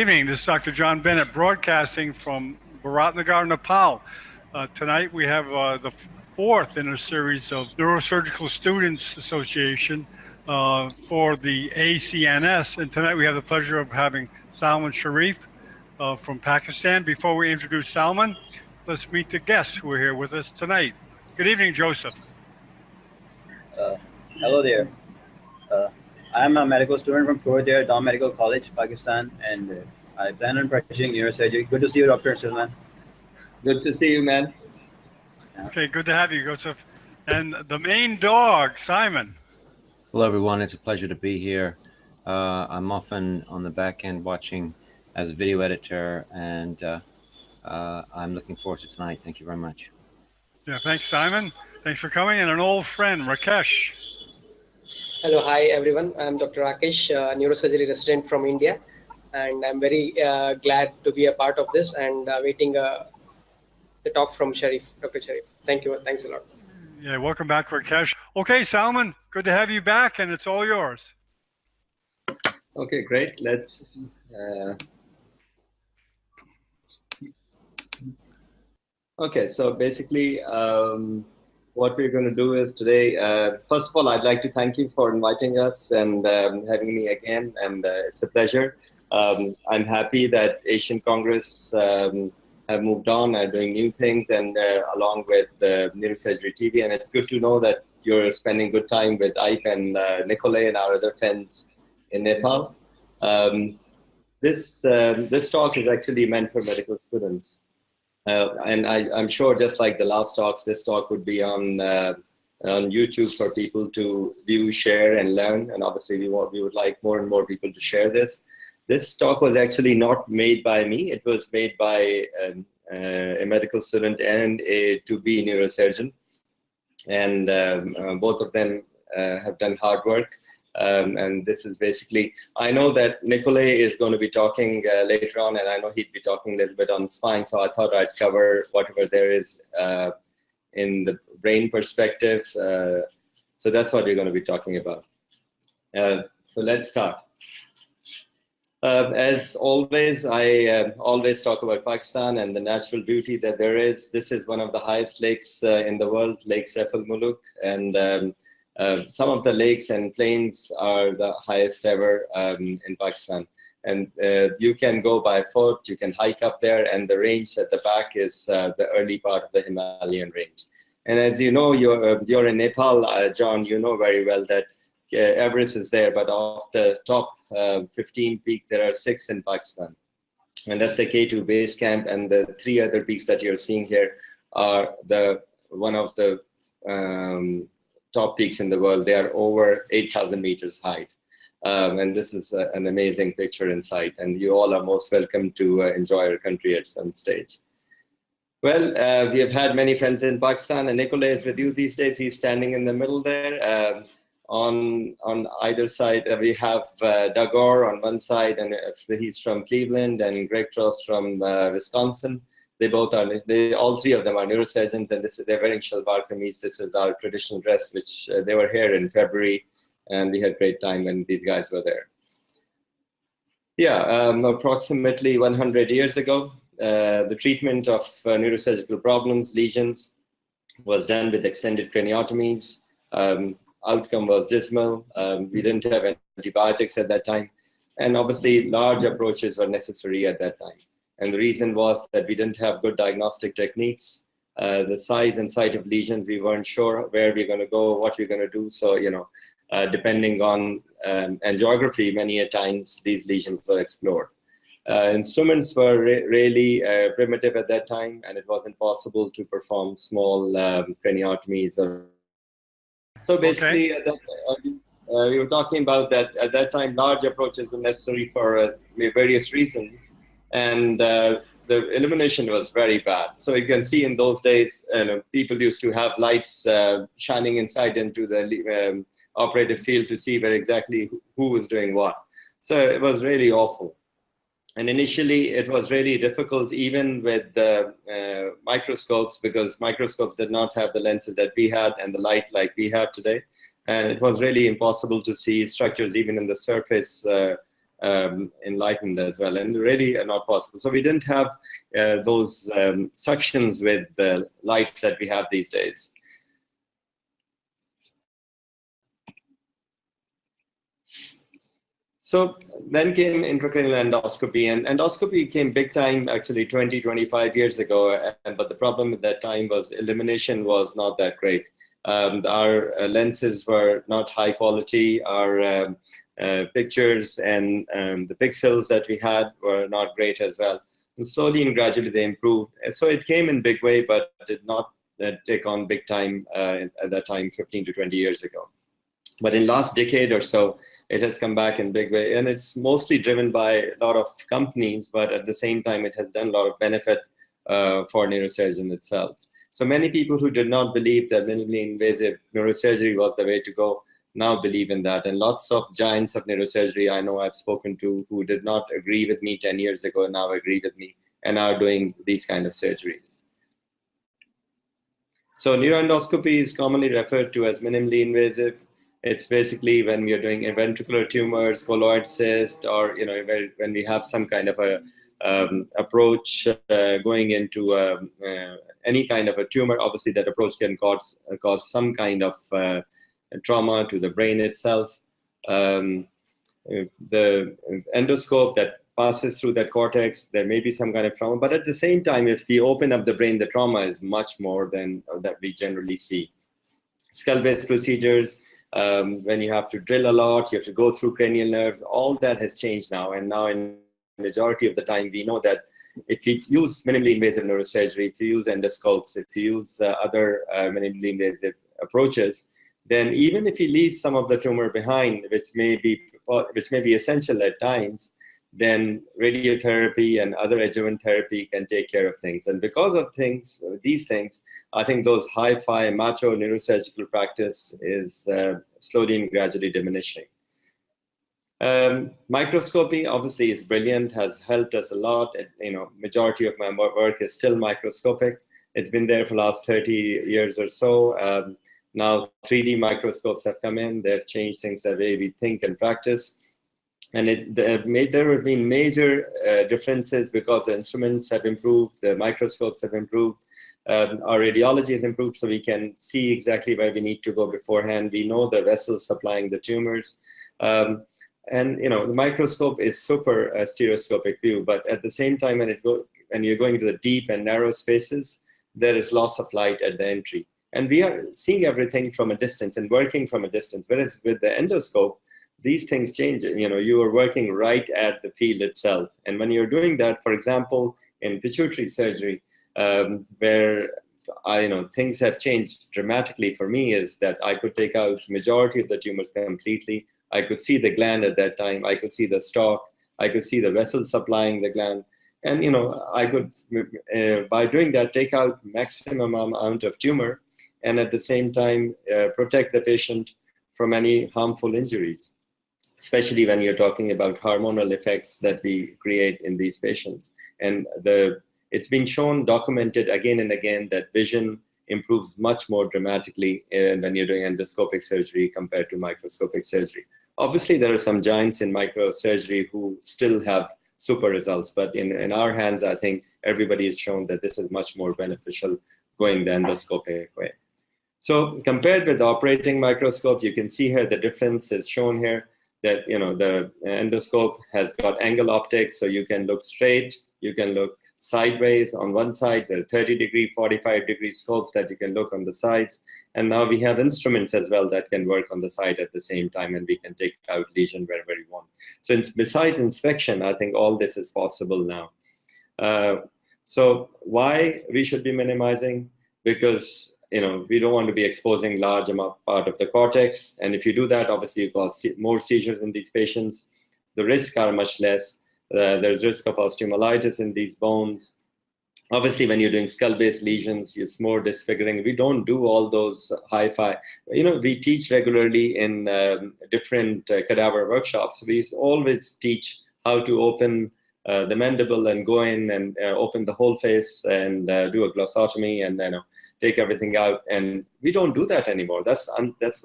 evening. This is Dr. John Bennett broadcasting from Bharatnagar, Nepal. Tonight we have the fourth in a series of Neurosurgical Students Association for the ACNS. And tonight we have the pleasure of having Salman Sharif from Pakistan. Before we introduce Salman, let's meet the guests who are here with us tonight. Good evening, Joseph. Hello there. I'm a medical student from Colloid, Dom Medical College, Pakistan, and I plan on practicing neurosurgery. Good to see you, Dr. Salman. Good to see you, man. Okay, good to have you, Joseph. And the main dog, Simon. Hello, everyone. It's a pleasure to be here. I'm often on the back end watching as a video editor, and I'm looking forward to tonight. Thank you very much. Yeah, thanks, Simon. Thanks for coming. And an old friend, Rakesh. Hello, hi everyone. I'm Dr. Rakesh, neurosurgery resident from India, and I'm very glad to be a part of this and waiting the talk from Sharif, Dr. Sharif. Thank you. Thanks a lot. Yeah, welcome back, Rakesh. Okay, Salman, good to have you back, and it's all yours. Okay, great. Let's. Okay, so basically, what we're going to do is today, first of all, I'd like to thank you for inviting us and having me again, and it's a pleasure. I'm happy that Asian Congress have moved on and doing new things, and along with Neurosurgery TV, and it's good to know that you're spending good time with Ike and Nikolay and our other friends in Nepal. This talk is actually meant for medical students. And I'm sure, just like the last talks, this talk would be on YouTube for people to view, share, and learn. And obviously, we would like more and more people to share this. This talk was actually not made by me. It was made by a medical student and a to-be neurosurgeon. And both of them have done hard work. And this is basically, I know that Nikolay is going to be talking later on, and I know he'd be talking a little bit on spine, so I thought I'd cover whatever there is in the brain perspective. So that's what we're going to be talking about. So let's start. As always, I always talk about Pakistan and the natural beauty that there is. This is one of the highest lakes in the world, Lake Saif al-Muluk, and some of the lakes and plains are the highest ever in Pakistan. And you can go by foot, you can hike up there, and the range at the back is the early part of the Himalayan range. And as you know, you're in Nepal, John, you know very well that Everest is there, but of the top 15 peaks, there are 6 in Pakistan. And that's the K2 base camp, and the 3 other peaks that you're seeing here are one of the top peaks in the world. They are over 8,000 meters height. And this is an amazing picture in sight, and you all are most welcome to enjoy our country at some stage. Well, we have had many friends in Pakistan, and Nikolay is with you these days. He's standing in the middle there. On either side, we have Doug Orr on one side, and he's from Cleveland, and Greg Trost from Wisconsin. They both are, all 3 of them are neurosurgeons, and they're wearing shalwar kameez. This is our traditional dress, which they were here in February, and we had great time when these guys were there. Yeah, approximately 100 years ago, the treatment of neurosurgical problems, lesions, was done with extended craniotomies. Outcome was dismal. We didn't have antibiotics at that time, and obviously large approaches were necessary at that time. And the reason was that we didn't have good diagnostic techniques. The size and site of lesions, we weren't sure where we're going to go, what we're going to do. So, you know, depending on and geography, many a times these lesions were explored. Instruments were really primitive at that time, and it wasn't possible to perform small craniotomies. So basically, okay. We were talking about that at that time, large approaches were necessary for various reasons. And the illumination was very bad. So you can see in those days, people used to have lights shining inside into the operative field to see where exactly who was doing what. So it was really awful. And initially, it was really difficult, even with the microscopes, because microscopes did not have the lenses that we had and the light like we have today. And it was really impossible to see structures even in the surface enlightened as well, and really not possible. So we didn't have those suctions with the lights that we have these days. So then came intracranial endoscopy, and endoscopy came big time actually 20, 25 years ago. But the problem at that time was illumination was not that great. Our lenses were not high quality. Our pictures and the pixels that we had were not great as well. And slowly and gradually they improved. And so it came in big way, but did not take on big time at that time 15 to 20 years ago. But in last decade or so, it has come back in big way. And it's mostly driven by a lot of companies, but at the same time, it has done a lot of benefit for neurosurgeon itself. So many people who did not believe that minimally invasive neurosurgery was the way to go now believe in that. And lots of giants of neurosurgery I know I've spoken to who did not agree with me 10 years ago now agree with me and are doing these kind of surgeries. So neuroendoscopy is commonly referred to as minimally invasive. It's basically when we are doing ventricular tumors, colloid cyst, or when we have some kind of a approach going into any kind of a tumor. Obviously, that approach can cause some kind of trauma to the brain itself. The endoscope that passes through that cortex, there may be some kind of trauma, but at the same time, if we open up the brain, the trauma is much more than that we generally see. Skull-based procedures. When you have to drill a lot, you have to go through cranial nerves, all that has changed now. And now in majority of the time, we know that if you use minimally invasive neurosurgery, if you use endoscopes, if you use other minimally invasive approaches, then even if you leave some of the tumor behind, which may be essential at times, then radiotherapy and other adjuvant therapy can take care of things. And because of these things, I think those hi-fi macho neurosurgical practice is slowly and gradually diminishing. Microscopy obviously is brilliant, has helped us a lot. Majority of my work is still microscopic. It's been there for the last 30 years or so. Now 3D microscopes have come in. They've changed things the way we think and practice. And there have been major differences because the instruments have improved, the microscopes have improved, our radiology has improved, so we can see exactly where we need to go beforehand. We know the vessels supplying the tumors. And the microscope is super stereoscopic view, but at the same time, when you're going to the deep and narrow spaces, there is loss of light at the entry. And we are seeing everything from a distance and working from a distance, whereas with the endoscope, these things change. You are working right at the field itself. And when you're doing that, for example, in pituitary surgery, where things have changed dramatically for me, is that I could take out majority of the tumors completely. I could see the gland at that time. I could see the stalk. I could see the vessels supplying the gland. And I could, by doing that, take out maximum amount of tumor, and at the same time protect the patient from any harmful injuries, especially when you're talking about hormonal effects that we create in these patients. And it's been shown, documented again and again, that vision improves much more dramatically when you're doing endoscopic surgery compared to microscopic surgery. Obviously, there are some giants in microsurgery who still have super results, but in our hands, I think everybody has shown that this is much more beneficial going the endoscopic way. So compared with the operating microscope, you can see here the difference is shown here, that the endoscope has got angle optics, so you can look straight, you can look sideways on one side. There are 30-degree, 45-degree scopes that you can look on the sides. And now we have instruments as well that can work on the side at the same time, and we can take out lesion wherever you want. So besides inspection, I think all this is possible now. So why we should be minimizing? Because we don't want to be exposing large part of the cortex. And if you do that, obviously you cause more seizures in these patients. The risks are much less. There's risk of osteomyelitis in these bones. Obviously, when you're doing skull-based lesions, it's more disfiguring. We don't do all those hi-fi. We teach regularly in different cadaver workshops. We always teach how to open the mandible and go in and open the whole face and do a glossotomy and take everything out. And we don't do that anymore. That's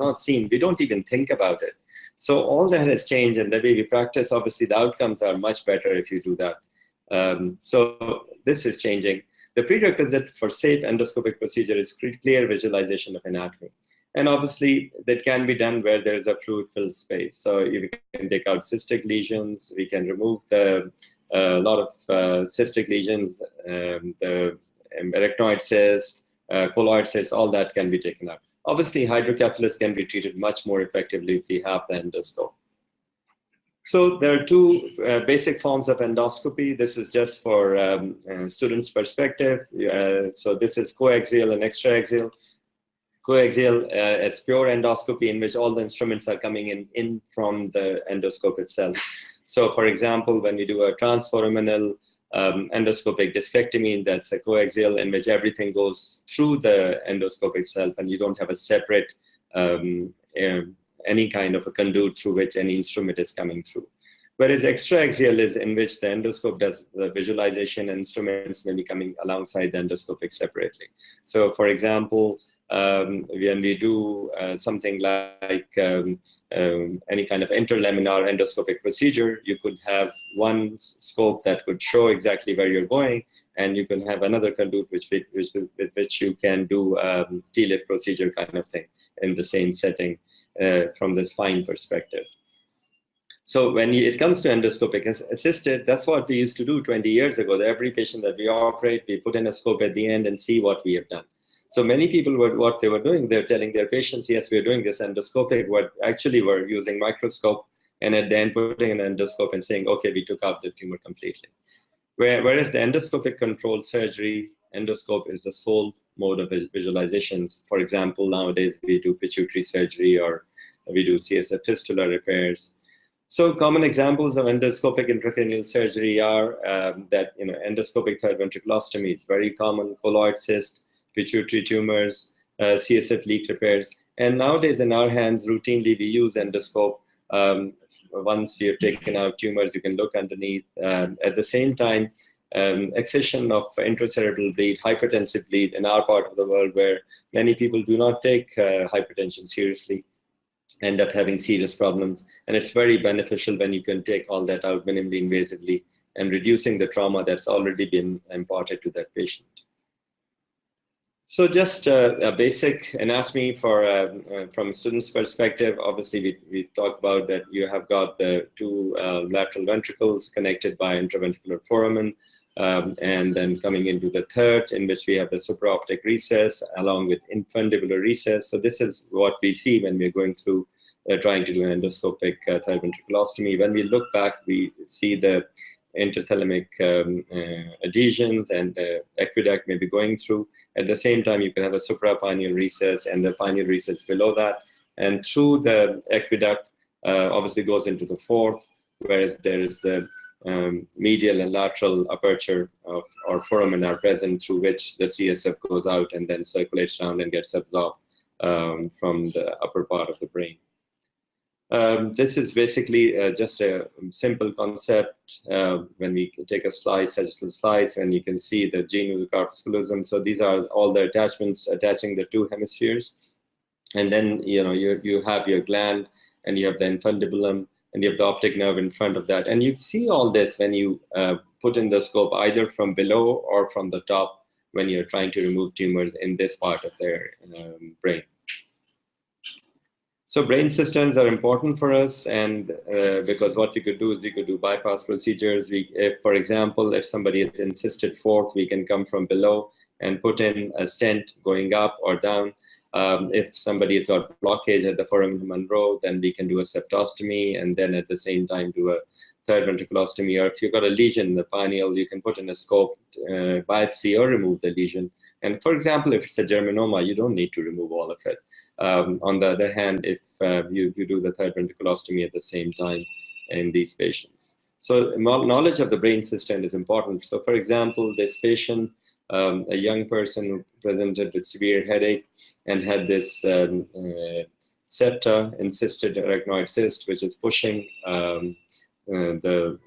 not seen. We don't even think about it. So all that has changed, and the way we practice, obviously the outcomes are much better if you do that. So this is changing. The prerequisite for safe endoscopic procedure is clear visualization of anatomy. And obviously that can be done where there is a fluid-filled space. So we can take out cystic lesions, we can remove the lot of cystic lesions, the arachnoid cyst, colloid cyst, all that can be taken out. Obviously, hydrocephalus can be treated much more effectively if we have the endoscope. So there are two basic forms of endoscopy. This is just for students' perspective. So this is coaxial and extraaxial. Coaxial, it's pure endoscopy in which all the instruments are coming in from the endoscope itself. So for example, when we do a transforaminal endoscopic discectomy, that's a coaxial in which everything goes through the endoscope itself, and you don't have a separate any kind of a conduit through which any instrument is coming through. Whereas extraaxial is in which the endoscope does the visualization, and instruments may be coming alongside the endoscopic separately. So for example, when we do something like any kind of interlaminar endoscopic procedure, you could have one scope that could show exactly where you're going, and you can have another conduit with which you can do T-lift procedure kind of thing in the same setting from the spine perspective. So when it comes to endoscopic assisted, that's what we used to do 20 years ago. Every patient that we operate, we put in a scope at the end and see what we have done. So many people what they were doing, they're telling their patients, yes, we're doing this endoscopic, what actually we're using microscope, and at the end putting an endoscope and saying, okay, we took out the tumor completely. Whereas the endoscopic controlled surgery, endoscope is the sole mode of visualizations. For example, nowadays we do pituitary surgery, or we do CSF fistula repairs. So common examples of endoscopic intracranial surgery are that endoscopic third ventriculostomy is very common, colloid cyst, pituitary tumors, CSF leak repairs. And nowadays in our hands, routinely we use endoscope. Once we have taken out tumors, you can look underneath. At the same time, excision of intracerebral bleed, hypertensive bleed in our part of the world where many people do not take hypertension seriously, end up having serious problems. And it's very beneficial when you can take all that out minimally invasively and reducing the trauma that's already been imparted to that patient. So just a basic anatomy from a student's perspective. Obviously, we talk about that you have got the two lateral ventricles connected by intraventricular foramen, and then coming into the third, in which we have the supraorbital recess along with infundibular recess. So this is what we see when we're going through trying to do an endoscopic third ventriculostomy. When we look back, we see the interthalamic adhesions, and the aqueduct may be going through. At the same time, you can have a suprapineal recess and the pineal recess below that. And through the aqueduct, obviously goes into the fourth, whereas there is the medial and lateral aperture or foramen are present through which the CSF goes out and then circulates around and gets absorbed from the upper part of the brain. This is basically just a simple concept when we take a slice, sagittal slice, and you can see the genu corpusculosum. So these are all the attachments attaching the two hemispheres. And then you have your gland, and you have the infundibulum, and you have the optic nerve in front of that. And you see all this when you put in the scope either from below or from the top when you're trying to remove tumors in this part of their brain. So brain systems are important for us, and because what we could do is we could do bypass procedures. If, for example, if somebody is in cysted fourth, we can come from below and put in a stent going up or down. If somebody has got blockage at the foramen Monroe, then we can do a septostomy and then at the same time do a third ventriculostomy. Or if you've got a lesion in the pineal, you can put in a scope, biopsy, or remove the lesion. And for example, if it's a germinoma, you don't need to remove all of it. On the other hand, if you do the third ventriculostomy at the same time in these patients. So knowledge of the brain system is important. So for example, this patient, a young person who presented with severe headache and had this septa, encysted arachnoid cyst, which is pushing the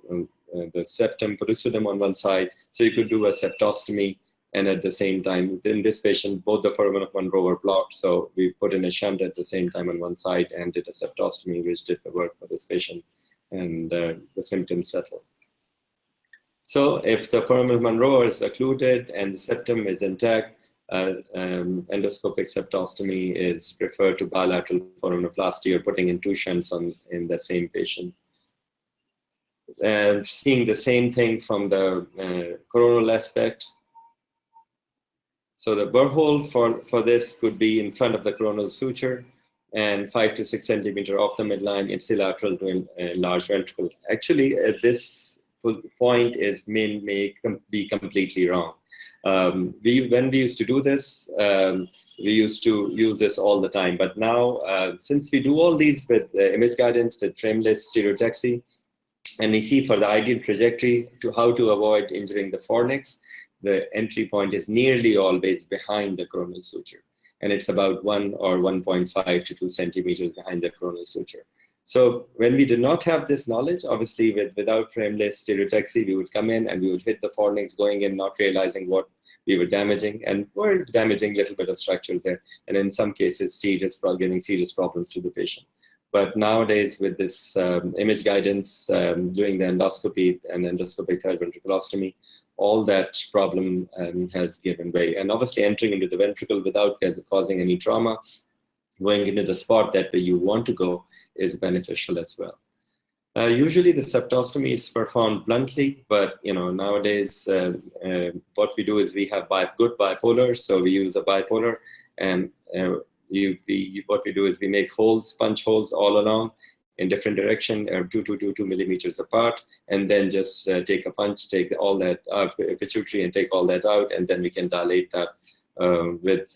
septum pellucidum on one side. So you could do a septostomy And at the same time, in this patient, both the foramen of Monroe were blocked. So we put in a shunt at the same time on one side and did a septostomy, which did the work for this patient, and the symptoms settled. So if the foramen of Monroe is occluded and the septum is intact, endoscopic septostomy is preferred to bilateral foraminoplasty or putting in 2 shunts in the same patient. Seeing the same thing from the coronal aspect. So the burr hole for this could be in front of the coronal suture and 5 to 6 centimeter off the midline, ipsilateral to a large ventricle. Actually, at this point may be completely wrong. When we used to do this, we used to use this all the time. But now, since we do all these with image guidance, with frameless stereotaxy, and we see for the ideal trajectory to how to avoid injuring the fornix, the entry point is nearly always behind the coronal suture. And it's about 1 or 1.5 to 2 centimeters behind the coronal suture. So when we did not have this knowledge, obviously without frameless stereotaxy, we would come in and we would hit the fornix going in, not realizing what we were damaging, and we're damaging a little bit of structures there. And in some cases, giving serious problems to the patient. But nowadays, with this image guidance, doing the endoscopy and endoscopic third ventriculostomy, all that problem has given way. And obviously entering into the ventricle without causing any trauma, going into the spot that you want to go is beneficial as well. Usually the septostomy is performed bluntly, but nowadays what we do is we have good bipolar, so we use a bipolar, and what we do is we make holes, punch holes all along in different direction, 2 millimeters apart, and then just take a punch, take all that out, pituitary, and take all that out, and then we can dilate that with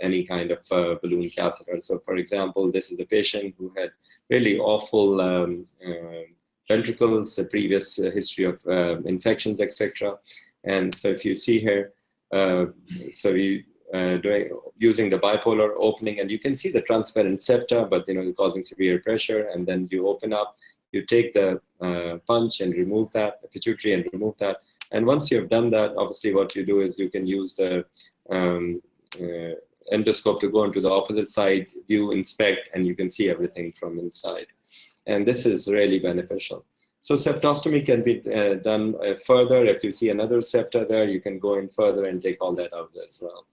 any kind of balloon catheter. So for example, this is a patient who had really awful ventricles, a previous history of infections, etc. And so if you see here, so we using the bipolar opening, and you can see the transparent septa, but causing severe pressure, and then you open up, you take the punch and remove that, the pituitary, and remove that. And once you have done that, obviously what you do is you can use the endoscope to go into the opposite side, view, inspect, and you can see everything from inside. And this is really beneficial. So septostomy can be done further. If you see another septa there, you can go in further and take all that out as well.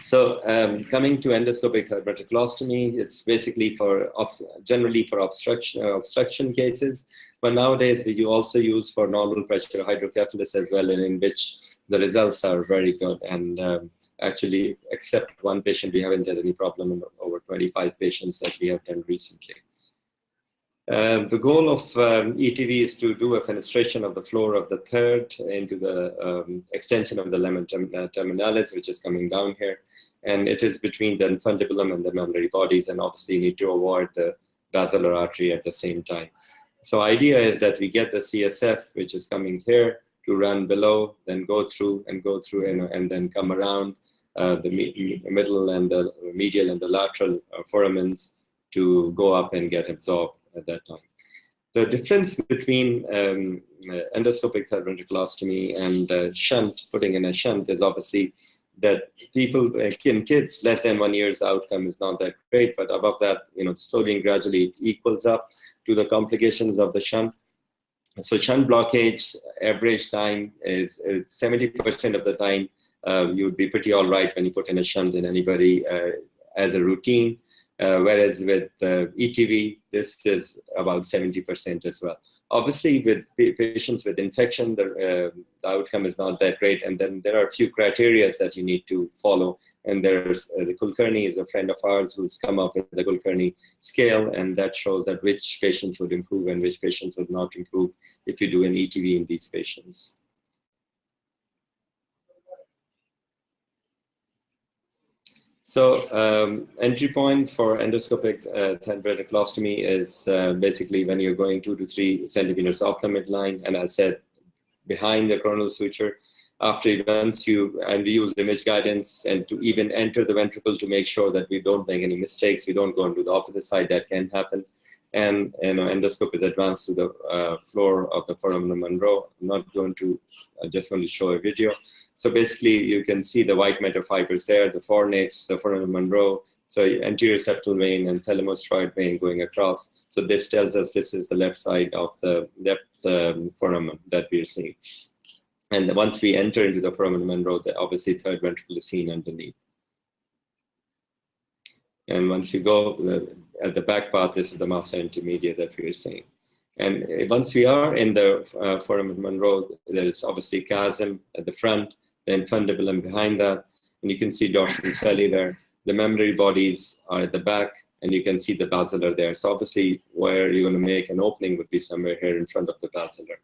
So coming to endoscopic third ventriculostomy, it's basically generally for obstruction cases, but nowadays we also use for normal pressure hydrocephalus as well, and in which the results are very good. And actually, except one patient, we haven't had any problem in over 25 patients that we have done recently. The goal of ETV is to do a fenestration of the floor of the third into the extension of the lemon terminalis, which is coming down here. And it is between the infundibulum and the mammillary bodies, and obviously you need to avoid the basilar artery at the same time. So idea is that we get the CSF, which is coming here, to run below, then go through, and then come around the middle and the medial and the lateral foramens to go up and get absorbed at that time. The difference between endoscopic third ventriculostomy and shunt, putting in a shunt, is obviously that people, in kids less than 1 year, the outcome is not that great, but above that, slowly and gradually it equals up to the complications of the shunt. So shunt blockage, average time is 70% of the time, you would be pretty all right when you put in a shunt in anybody as a routine. Whereas with ETV, this is about 70% as well. Obviously, with patients with infection, the outcome is not that great. And then there are a few criteria that you need to follow. And there's the Kulkarni is a friend of ours who's come up with the Kulkarni scale, and that shows that which patients would improve and which patients would not improve if you do an ETV in these patients. So entry point for endoscopic third ventriculostomy is basically when you're going 2 to 3 centimeters off the midline, and as I said, behind the coronal suture. After once we use image guidance and to even enter the ventricle to make sure that we don't make any mistakes, we don't go into the opposite side, that can happen. and endoscope is advanced to the floor of the foramen Monroe. I'm not going to, I'm just going to show a video. So basically, you can see the white matter fibers there, the fornax, the foramen Monroe, so anterior septal vein and thalamus-choroid vein going across. So this tells us this is the left side of the left foramen that we're seeing. And once we enter into the foramen Monroe, the obviously third ventricle is seen underneath. And once you go at the back part, this is the massa intermedia that we are seeing. And once we are in the foramen Monroe, there is obviously chasm at the front, the infundibulum behind that, and you can see dorsal ocelli there. The memory bodies are at the back, and you can see the basilar there. So obviously, where you're going to make an opening would be somewhere here in front of the basilar.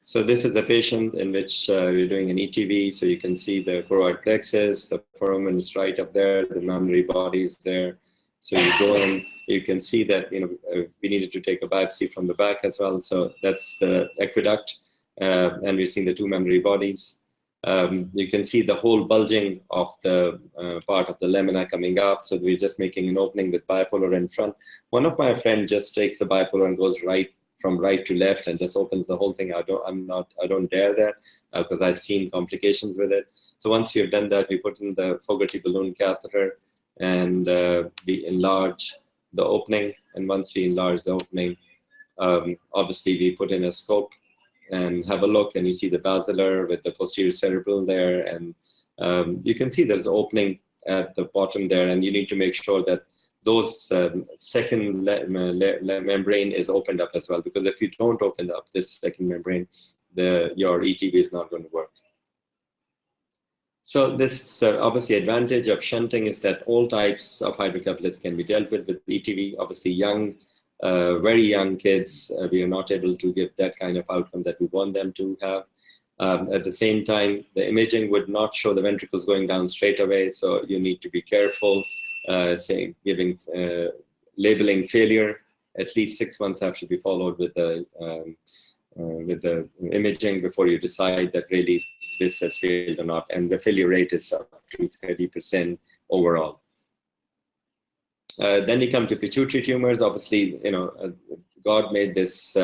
So this is a patient in which we're doing an ETV. So you can see the choroid plexus, the foramen is right up there, the memory body is there. So you go in, you can see that we needed to take a biopsy from the back as well. So that's the aqueduct, and we're seeing the two memory bodies. You can see the whole bulging of the part of the lamina coming up. So we're just making an opening with bipolar in front. One of my friends just takes the bipolar and goes from right to left and just opens the whole thing. I don't dare that because I've seen complications with it. So once you've done that, we put in the Fogarty balloon catheter and we enlarge the opening. And once we enlarge the opening, obviously we put in a scope and have a look, and you see the basilar with the posterior cerebral there, and you can see there's an opening at the bottom there, and you need to make sure that those second membrane is opened up as well, because if you don't open up this second membrane, your ETV is not going to work. So this obviously advantage of shunting is that all types of hydrocephalus can be dealt with ETV. Obviously young, very young kids, we are not able to give that kind of outcome that we want them to have. At the same time, the imaging would not show the ventricles going down straight away, so you need to be careful, labeling failure. At least 6 months have to be followed with the imaging before you decide that really this has failed or not, and the failure rate is up to 30% overall. Then we come to pituitary tumors. Obviously, God made this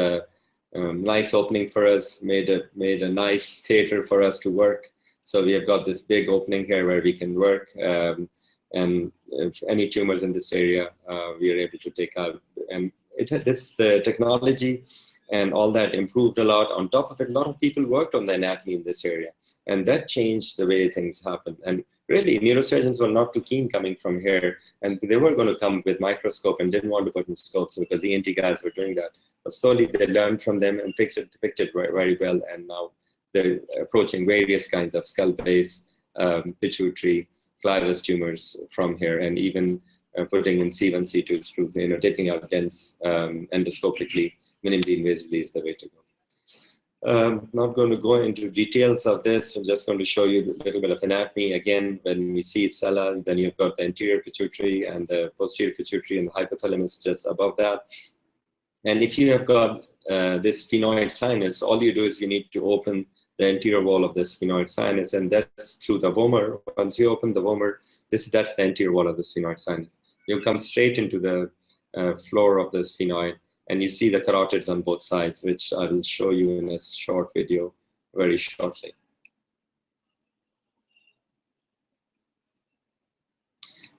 nice opening for us, made a nice theater for us to work. So we have got this big opening here where we can work, and if any tumors in this area, we are able to take out. And the technology and all that improved a lot. On top of it, a lot of people worked on the anatomy in this area, and that changed the way things happen. And really, neurosurgeons were not too keen coming from here, and they were going to come with microscope and didn't want to put in scopes because the ENT guys were doing that. But slowly they learned from them and picked it very, very well, and now they're approaching various kinds of skull base, pituitary, clivus tumors from here, and even putting in C1, C2 screws, taking out dents endoscopically, minimally invasively is the way to go. Not going to go into details of this. I'm just going to show you a little bit of anatomy. Again, when we see sella, then you've got the anterior pituitary and the posterior pituitary and the hypothalamus just above that. And if you have got this sphenoid sinus, all you do is you need to open the anterior wall of the sphenoid sinus, and that's through the vomer. Once you open the vomer, that's the anterior wall of the sphenoid sinus. You come straight into the floor of the sphenoid, and you see the carotids on both sides, which I will show you in a short video very shortly.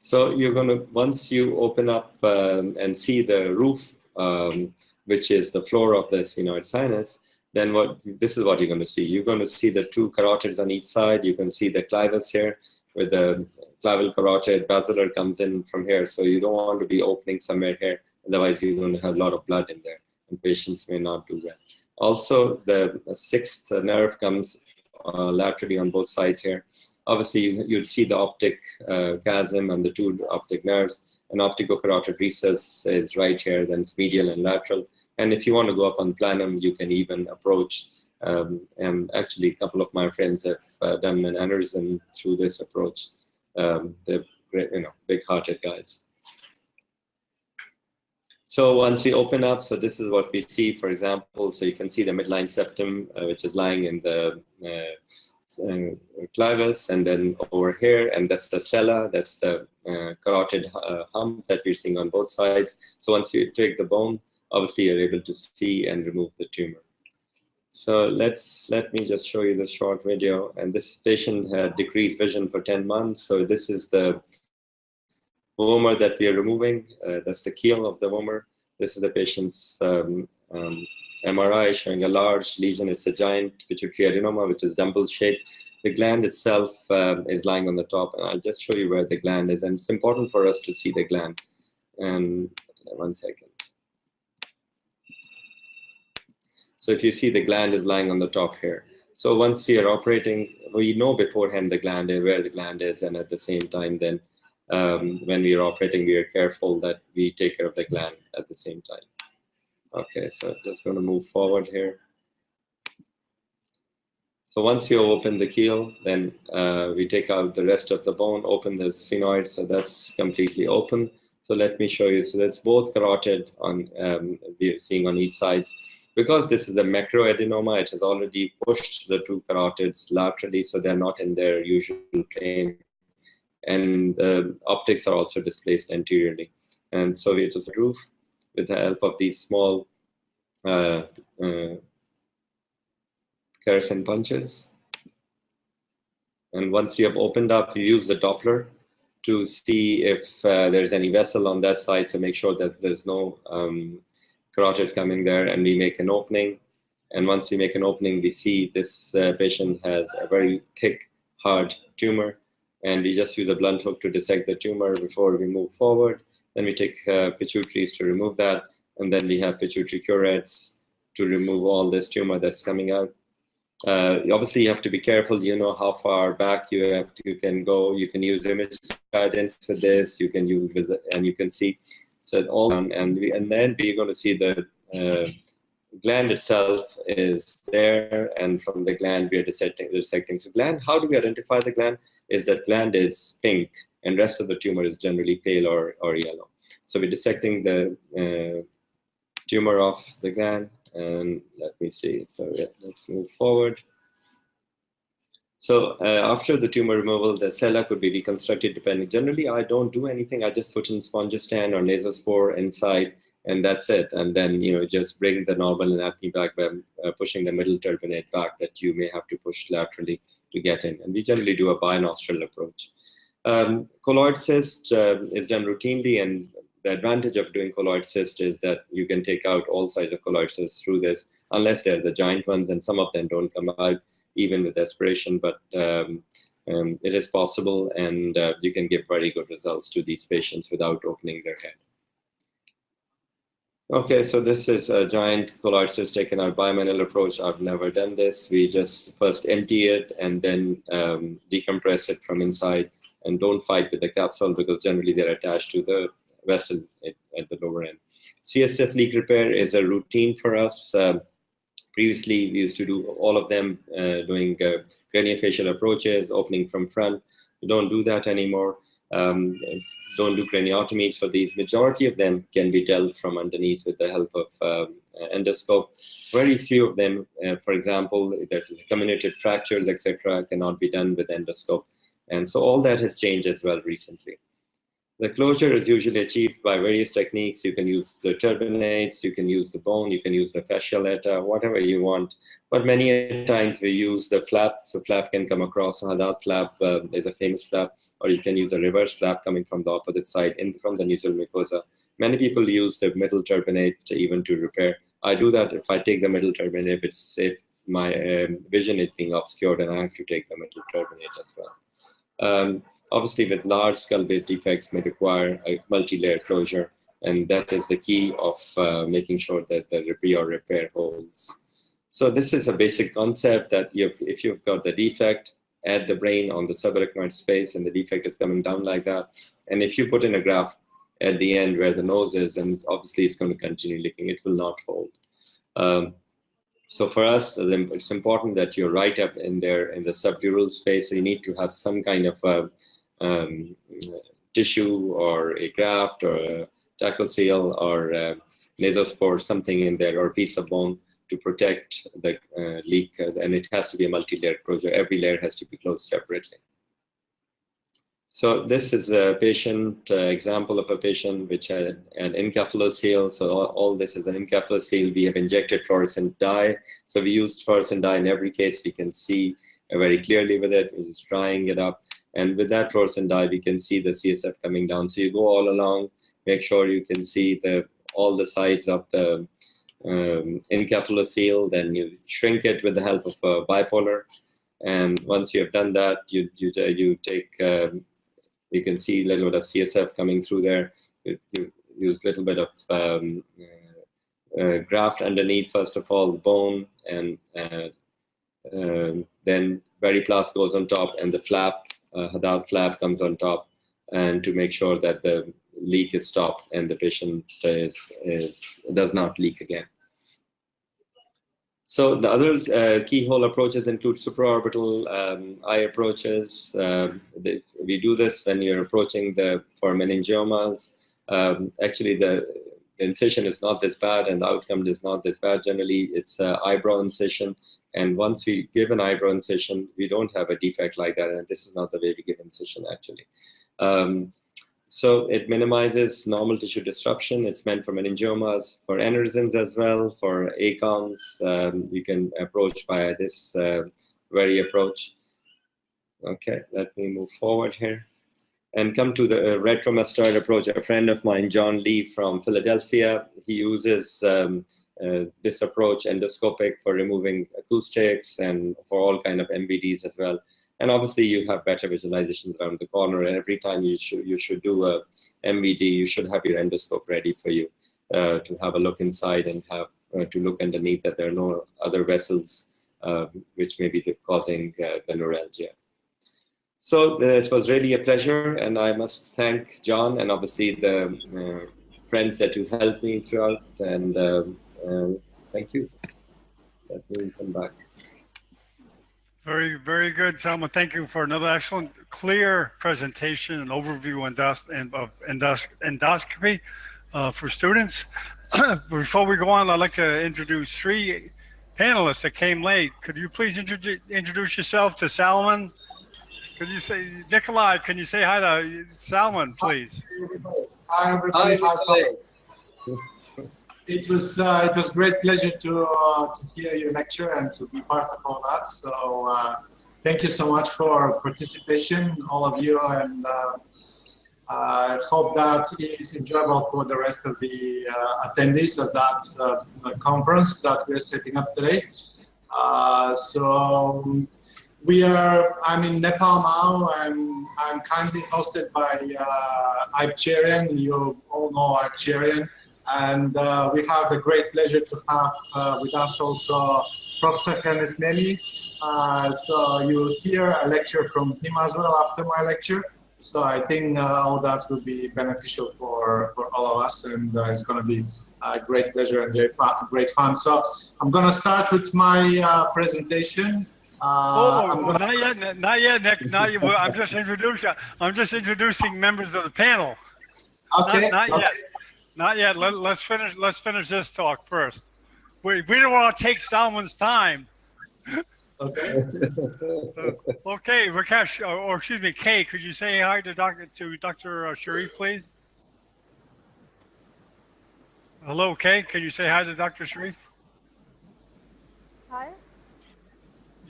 So you're going to, once you open up and see the roof, which is the floor of the sphenoid sinus, then this is what you're going to see. You're going to see the two carotids on each side. You can see the clivus here, with the clavicle carotid, basilar comes in from here. So you don't want to be opening somewhere here. Otherwise, you're going to have a lot of blood in there, and patients may not do that. Also, the sixth nerve comes laterally on both sides here. Obviously, you'd see the optic chasm and the two optic nerves. An opticocarotid recess is right here, then it's medial and lateral. And if you want to go up on planum, you can even approach. And actually, a couple of my friends have done an aneurysm through this approach. They're big-hearted guys. So once you open up, so this is what we see, for example. So you can see the midline septum, which is lying in the clivus, and then over here, and that's the sella, that's the carotid hump that we're seeing on both sides. So once you take the bone, obviously you're able to see and remove the tumor. So let me just show you this short video. And this patient had decreased vision for 10 months. So this is the vomer that we are removing. That's the keel of the vomer. This is the patient's MRI showing a large lesion. It's a giant pituitary adenoma, which is dumbbell shaped. The gland itself is lying on the top, and I'll just show you where the gland is. And it's important for us to see the gland. And 1 second. So if you see, the gland is lying on the top here. So once we are operating, we know beforehand the gland, where the gland is, and at the same time, then when we are operating, we are careful that we take care of the gland at the same time. Okay, so just going to move forward here. So once you open the keel, then we take out the rest of the bone, open the sphenoid, so that's completely open. So let me show you. So that's both carotid on we're seeing on each side. Because this is a macroadenoma, it has already pushed the two carotids laterally, so they're not in their usual plane. And the optics are also displaced anteriorly. And so we just roof with the help of these small kerosene punches. And once you have opened up, you use the Doppler to see if there's any vessel on that side, so make sure that there's no carotid coming there, and we make an opening. And once we make an opening, we see this patient has a very thick, hard tumor, and we just use a blunt hook to dissect the tumor before we move forward. Then we take pituitaries to remove that, and then we have pituitary curettes to remove all this tumor that's coming out. Obviously, you have to be careful. You know how far back you can go. You can use image guidance for this. You can use, and you can see. So all, and then we're going to see the gland itself is there, and from the gland we are dissecting. So gland, how do we identify the gland? Is that gland is pink, and rest of the tumor is generally pale or yellow. So we're dissecting the tumor of the gland, and let me see. So yeah, let's move forward. So after the tumor removal, the sella could be reconstructed depending. Generally, I don't do anything. I just put in spongistan or nasospore inside, and that's it. And then, you know, just bring the normal anatomy back by pushing the middle turbinate back that you may have to push laterally to get in. And we generally do a binostril approach. Colloid cyst is done routinely, and the advantage of doing colloid cyst is that you can take out all sides of colloid cysts through this, unless they're the giant ones, and some of them don't come out even with aspiration, but it is possible, and you can give very good results to these patients without opening their head. Okay, so this is a giant colloid cyst taken out by manual approach. I've never done this. We just first empty it and then decompress it from inside, and don't fight with the capsule because generally they're attached to the vessel at the lower end. CSF leak repair is a routine for us. Previously, we used to do all of them doing craniofacial approaches, opening from front. We don't do that anymore. Don't do craniotomies for these. Majority of them can be dealt from underneath with the help of endoscope. Very few of them, for example, there's comminuted fractures, etc., cannot be done with endoscope. And so all that has changed as well recently. The closure is usually achieved by various techniques. You can use the turbinates, you can use the bone, you can use the fasciolata, whatever you want. But many times we use the flap, so flap can come across. That flap is a famous flap, or you can use a reverse flap coming from the opposite side, from the nasal mucosa. Many people use the middle turbinate even to repair. I do that if I take the middle turbinate, if my vision is being obscured, and I have to take the middle turbinate as well. Obviously, with large skull-based defects may require a multi-layer closure, and that is the key of making sure that the repair holds. So this is a basic concept that if you've got the defect, add the brain on the subarachnoid space, and the defect is coming down like that. And if you put in a graft at the end where the nose is, and obviously it's going to continue leaking, it will not hold. So for us, it's important that you're right up in there in the subdural space. So you need to have some kind of tissue or a graft or a tackle seal or nasospore, something in there, or a piece of bone to protect the leak, and it has to be a multi-layer closure. Every layer has to be closed separately. So this is a patient example of a patient which had an encapsulocele. So all this is an encapsulocele. We have injected fluorescent dye. So we used fluorescent dye in every case. We can see very clearly with it. We're just drying it up. And with that fluorescent dye, we can see the CSF coming down. So you go all along, make sure you can see all the sides of the encapsulocele. Then you shrink it with the help of a bipolar. And once you have done that, you take you can see a little bit of CSF coming through there. You use a little bit of graft underneath, first of all, the bone, and then Variplast goes on top, and the flap, Haddad flap comes on top, and to make sure that the leak is stopped and the patient does not leak again. So the other keyhole approaches include supraorbital eye approaches. We do this when you're approaching for meningiomas. Actually, the incision is not this bad, and the outcome is not this bad. Generally, it's an eyebrow incision. And once we give an eyebrow incision, we don't have a defect like that. And this is not the way we give incision, actually. So it minimizes normal tissue disruption. It's meant for meningiomas, for aneurysms as well, for ACOMs. You can approach via this very approach. Okay, let me move forward here and come to the retromastoid approach. A friend of mine, John Lee from Philadelphia, he uses this approach, endoscopic, for removing acoustics and for all kind of MVDs as well. And obviously, you have better visualizations around the corner. And every time you should do a MVD, you should have your endoscope ready for you to have a look inside and have to look underneath that there are no other vessels which may be causing the neuralgia. So it was really a pleasure, and I must thank John and obviously the friends that you helped me throughout. And thank you. Let me come back. Very, very good, Salman. Thank you for another excellent, clear presentation and overview of endoscopy for students. Before we go on, I'd like to introduce 3 panelists that came late. Could you please introduce yourself to Salman? Could you say, Nikolai, can you say hi to Salman, please? Hi, everybody. Hi, Salman. It was a great pleasure to hear your lecture and to be part of all that. So thank you so much for participation, all of you, and I hope that is enjoyable for the rest of the attendees of that conference that we're setting up today. So I'm in Nepal now, and I'm kindly hosted by Ibcherian. You all know Ibcherian. And we have the great pleasure to have with us also Professor Hernes Nemi. So you will hear a lecture from him as well after my lecture. So I think all that will be beneficial for all of us, and it's going to be a great pleasure and great fun. So I'm going to start with my presentation. Not yet, Nick. Not yet. I'm just introducing members of the panel. Okay. Not yet. Not yet. Let's finish this talk first. We don't want to take Salman's time. Okay. Okay, Rakesh, or excuse me, Kay, could you say hi to Dr. Sharif, please? Hello, Kay. Can you say hi to Dr. Sharif? Hi.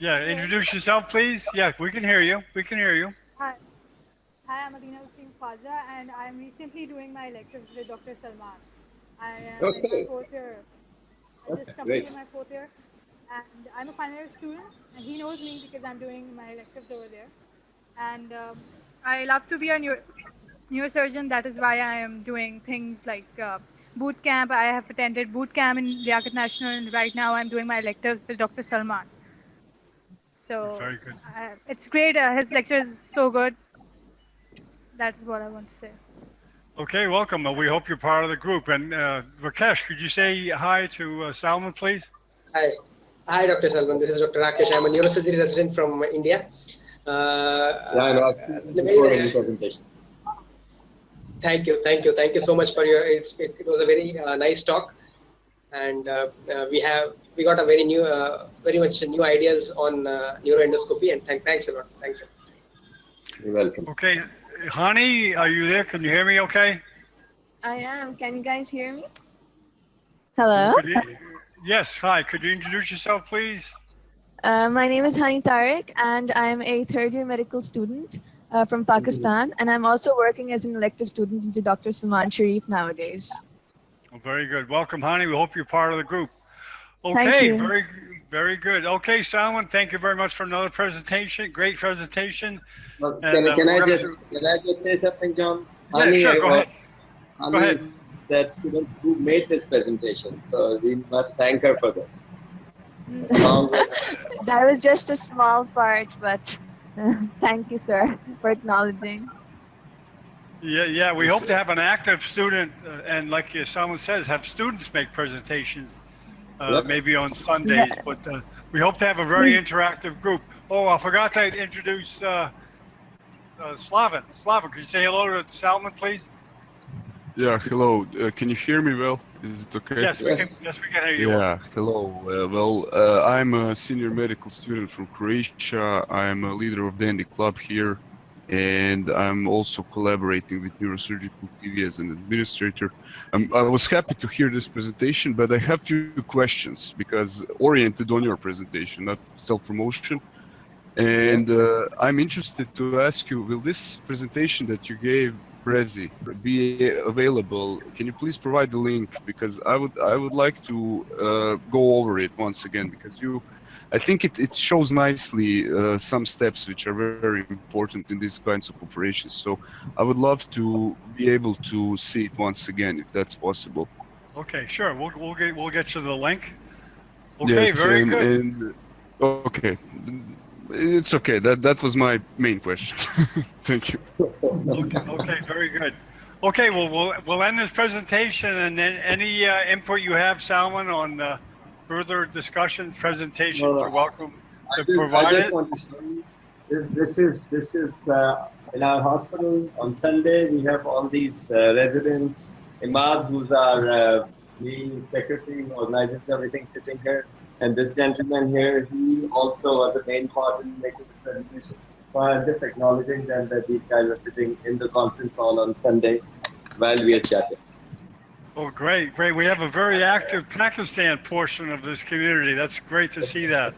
Yeah, introduce yourself, please. Yeah, we can hear you. We can hear you. Hi. Hi, I'm Adina Hussain Khwaja, and I'm recently doing my electives with Dr. Salman. I am in my 4th year. I just completed my 4th year, and I'm a final year student, and he knows me because I'm doing my electives over there. And I love to be a neurosurgeon. That is why I am doing things like boot camp. I have attended boot camp in Liaquat National, and right now I'm doing my electives with Dr. Salman. So very good. It's great. His lecture is so good. That's what I want to say. Okay, welcome. We hope you're part of the group. And Rakesh, could you say hi to Salman, please? Hi. Hi, Dr. Salman. This is Dr. Rakesh. I'm a neurosurgery resident from India. I've seen before in the presentation. Thank you so much for your. It was a very nice talk. and we got a very much new ideas on neuroendoscopy. And thanks a lot. Thanks. You're welcome. Okay, Hani, are you there? Can you hear me? Okay. I am. Can you guys hear me? Hello. Yes. Hi. Could you introduce yourself, please? My name is Hani Tariq, and I'm a third-year medical student from Pakistan, and I'm also working as an elective student into Dr. Salman Sharif nowadays. Well, very good. Welcome, Hani. We hope you're part of the group. Okay, Thank you. very good. Okay, Salman, thank you very much for another presentation. Great presentation. Well, And, can I just say something, John? Yeah, Hani, sure. Go ahead. Hani Go ahead. is that student who made this presentation, so we must thank her for this. That was just a small part, but thank you, sir, for acknowledging. Yeah. We hope to have an active student, and like someone says, have students make presentations, maybe on Sundays. But we hope to have a very interactive group. Oh, I forgot to introduce Slaven. Slaven, could you say hello to Salman, please? Yeah, hello. Can you hear me well? Is it okay? Yes, we can. Yes, we can hear you. Yeah, hello. I'm a senior medical student from Croatia. I'm a leader of the Dandy Club here, and I'm also collaborating with Neurosurgical TV as an administrator. I was happy to hear this presentation, but I have a few questions because oriented on your presentation, not self-promotion. And I'm interested to ask you, will this presentation that you gave, Prezi, be available? Can you please provide the link? Because I would like to go over it once again, because I think it shows nicely some steps which are very important in these kinds of operations. So I would love to be able to see it once again, if that's possible. Okay, sure. We'll get you the link. Okay, yes, very good. And okay. It's okay. That was my main question. Thank you. Okay, very good. Okay, well, we'll end this presentation, and then any input you have, Salman, on further discussions, presentations, you're welcome to provide I just it. want to show you. This is in our hospital on Sunday. We have all these residents, Imad, who's our main secretary, who organizes everything, sitting here. And this gentleman here, he also was a main part in making this presentation. So I'm just acknowledging them that these guys are sitting in the conference hall on Sunday while we are chatting. Oh, great. We have a very active Pakistan portion of this community. That's great to see that.